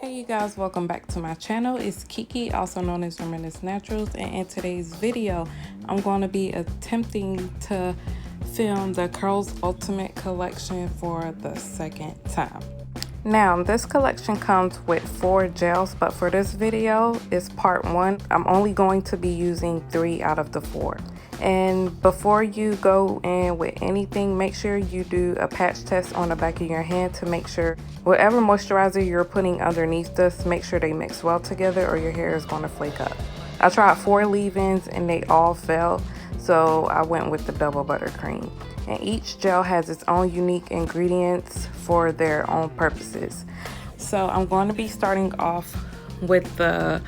Hey you guys, welcome back to my channel. It's Kiki, also known as Reminisce Naturals, and in today's video I'm going to be attempting to film the Curls Ultimate collection for the second time. Now this collection comes with 4 gels, but for this video it's part 1. I'm only going to be using 3 out of the 4. And before you go in with anything, make sure you do a patch test on the back of your hand to make sure whatever moisturizer you're putting underneath this, make sure they mix well together or your hair is going to flake up. I tried 4 leave-ins and they all fell, so I went with the double buttercream. And each gel has its own unique ingredients for their own purposes. So I'm going to be starting off with the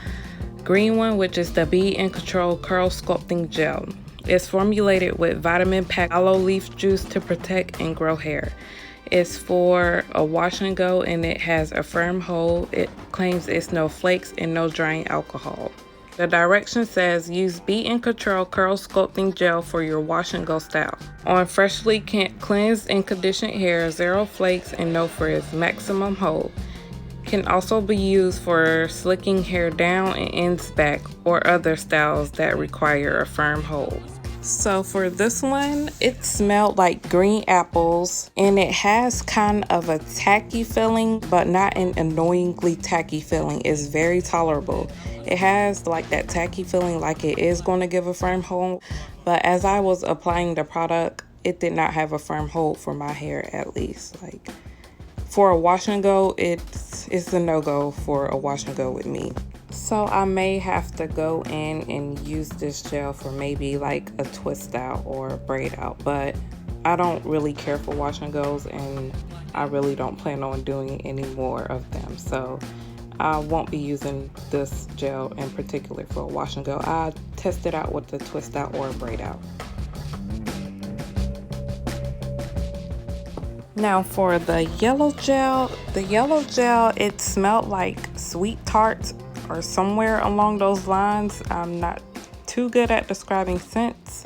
green one, which is the Be in Control Curl Sculpting Gel. It's formulated with vitamin-packed aloe leaf juice to protect and grow hair. It's for a wash and go and it has a firm hold. It claims it's no flakes and no drying alcohol. The direction says use Be in Control Curl Sculpting Gel for your wash and go style. On freshly cleansed and conditioned hair, 0 flakes and no frizz, maximum hold. Can also be used for slicking hair down and ends back or other styles that require a firm hold. So for this one, it smelled like green apples and it has kind of a tacky feeling, but not an annoyingly tacky feeling. It's very tolerable. It has like that tacky feeling like it is going to give a firm hold, but as I was applying the product, it did not have a firm hold for my hair, at least. Like for a wash and go, it's a no-go for a wash and go with me. So I may have to go in and use this gel for maybe like a twist out or a braid out, but I don't really care for wash and goes and I really don't plan on doing any more of them. So I won't be using this gel in particular for a wash and go. I test it out with a twist out or a braid out. Now for the yellow gel, it smelled like sweet tarts or somewhere along those lines. I'm not too good at describing scents.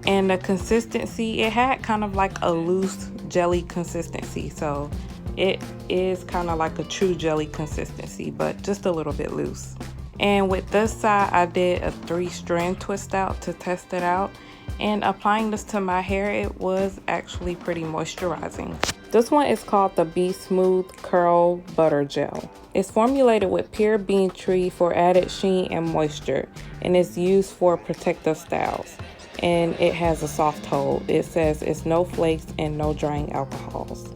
And the consistency, it had kind of like a loose jelly consistency. So it is kind of like a true jelly consistency, but just a little bit loose. And with this side, I did a 3-strand twist out to test it out. And applying this to my hair, it was actually pretty moisturizing. This one is called the Be Smooth Curl Butter Gel. It's formulated with pure bean tree for added sheen and moisture, and it's used for protective styles. And it has a soft hold. It says it's no flakes and no drying alcohols.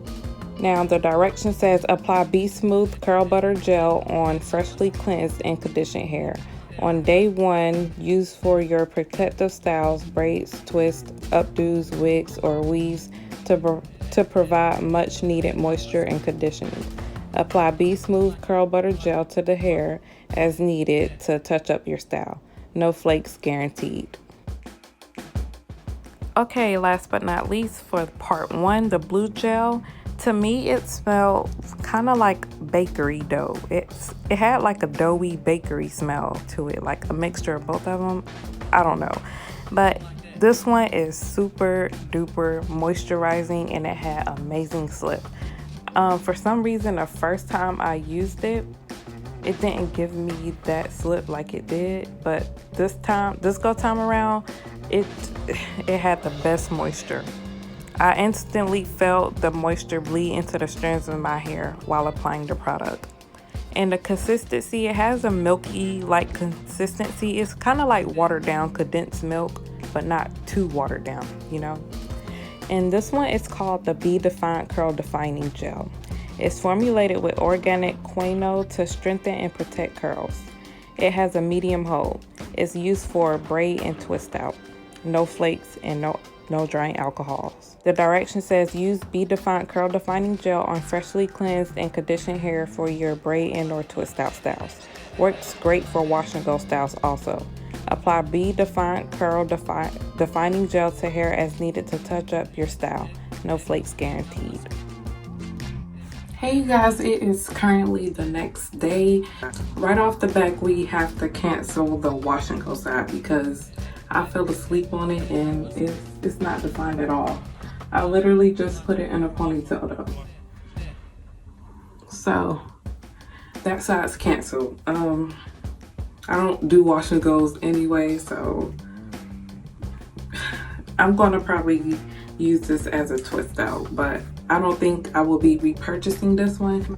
Now the direction says apply Be Smooth Curl Butter Gel on freshly cleansed and conditioned hair. On day 1, use for your protective styles, braids, twists, updos, wigs, or weaves to provide much needed moisture and conditioning. Apply Be Smooth Curl Butter Gel to the hair as needed to touch up your style. No flakes guaranteed. Okay, last but not least, for part 1, the blue gel. To me, it smelled kind of like bakery dough. It had like a doughy bakery smell to it, like a mixture of both of them. I don't know. But this one is super duper moisturizing and it had amazing slip. For some reason, the first time I used it, it didn't give me that slip like it did. But this go time around, it had the best moisture. I instantly felt the moisture bleed into the strands of my hair while applying the product. And the consistency, it has a milky like consistency. It's kind of like watered down condensed milk, but not too watered down, you know. And this one is called the Be Defiant Curl Defining Gel. It's formulated with organic quinoa to strengthen and protect curls. It has a medium hold. It's used for braid and twist out. No flakes and no drying alcohols. The direction says use Be Defiant Curl Defining Gel on freshly cleansed and conditioned hair for your braid and or twist out styles. Works great for wash and go styles also. Apply Be Defiant Curl Defining Gel to hair as needed to touch up your style. No flakes guaranteed. Hey you guys, it is currently the next day. Right off the back, we have to cancel the wash and go side because I fell asleep on it and it's not defined at all. I literally just put it in a ponytail though. So that side's canceled. I don't do wash and goes anyway, so I'm gonna probably use this as a twist out, but I don't think I will be repurchasing this one.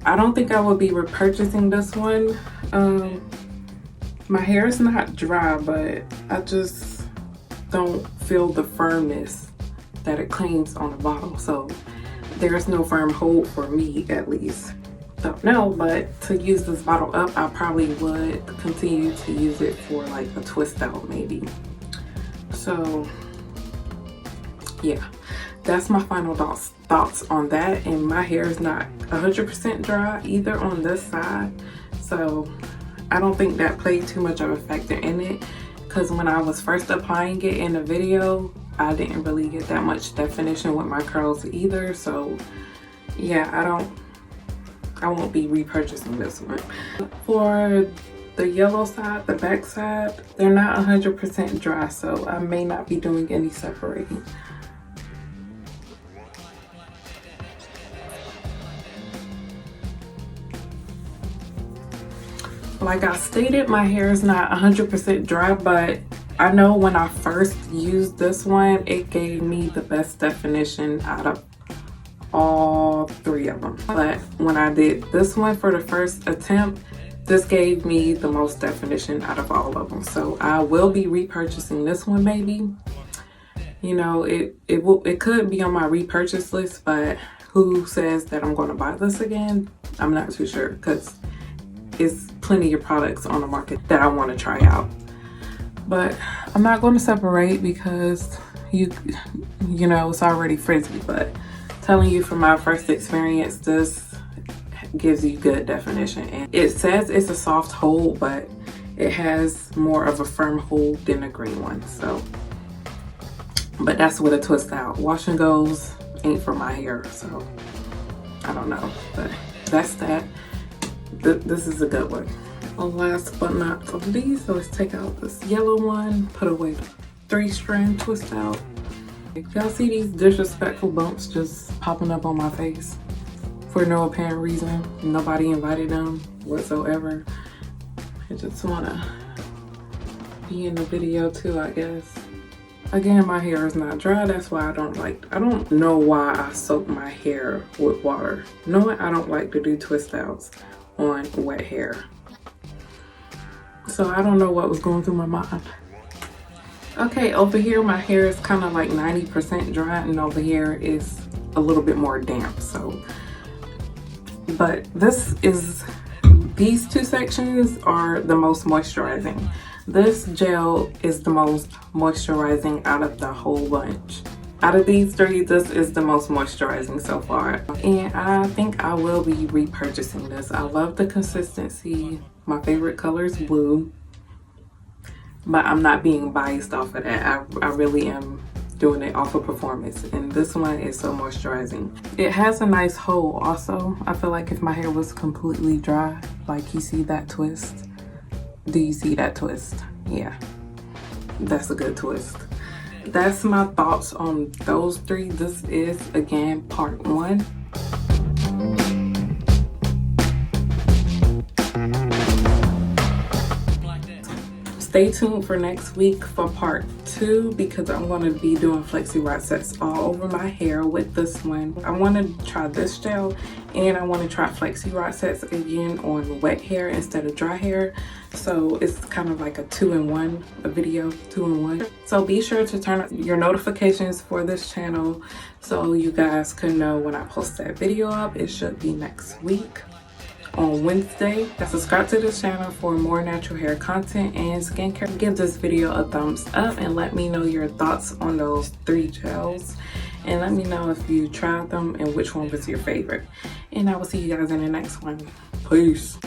My hair is not dry, but I just don't feel the firmness that it claims on the bottle. So there's no firm hold for me, at least. Don't know, but to use this bottle up, I probably would continue to use it for like a twist out maybe. So yeah, that's my final thoughts on that. And my hair is not 100% dry either on this side, so I don't think that played too much of a factor in it, because when I was first applying it in the video, I didn't really get that much definition with my curls either. So yeah, I won't be repurchasing this one. For the yellow side, the back side, they're not 100% dry, so I may not be doing any separating. Like I stated, my hair is not 100% dry, but I know when I first used this one, it gave me the best definition out of all three of them. But when I did this one for the first attempt, this gave me the most definition out of all of them. So I will be repurchasing this one maybe. You know, it could be on my repurchase list, but who says that I'm going to buy this again? I'm not too sure, because it's plenty of products on the market that I want to try out. But I'm not going to separate because you know, it's already frizzy. But telling you from my first experience, this gives you good definition. And it says it's a soft hold, but it has more of a firm hold than the green one. So, but that's with a twist out. Wash and goes ain't for my hair, so I don't know. But that's that. This is a good one. Last but not least, so let's take out this yellow one, put away the 3-strand twist out. Y'all see these disrespectful bumps just popping up on my face for no apparent reason? Nobody invited them whatsoever. I just wanna be in the video too, I guess. Again, my hair is not dry, that's why I don't know why I soak my hair with water. Knowing I don't like to do twist outs on wet hair. So I don't know what was going through my mind. Okay, over here my hair is kind of like 90% dry, and over here is a little bit more damp. So, but these two sections are the most moisturizing. This gel is the most moisturizing out of the whole bunch. Out of these three, this is the most moisturizing so far. And I think I will be repurchasing this. I love the consistency. My favorite color is blue. But I'm not being biased off of that. I really am doing it off of performance. And this one is so moisturizing. It has a nice hold also. I feel like if my hair was completely dry, like you see that twist. Do you see that twist? Yeah, that's a good twist. That's my thoughts on those three. This is, again, part 1. Stay tuned for next week for part 2, because I'm going to be doing flexi rod sets all over my hair with this one. I want to try this gel, and I want to try flexi rod sets again on wet hair instead of dry hair. So it's kind of like a 2-in-1, a video 2-in-1. So be sure to turn on your notifications for this channel so you guys can know when I post that video up. It should be next week on Wednesday. Subscribe to this channel for more natural hair content and skincare. Give this video a thumbs up and let me know your thoughts on those 3 gels. And let me know if you tried them and which one was your favorite. And I will see you guys in the next one. Peace.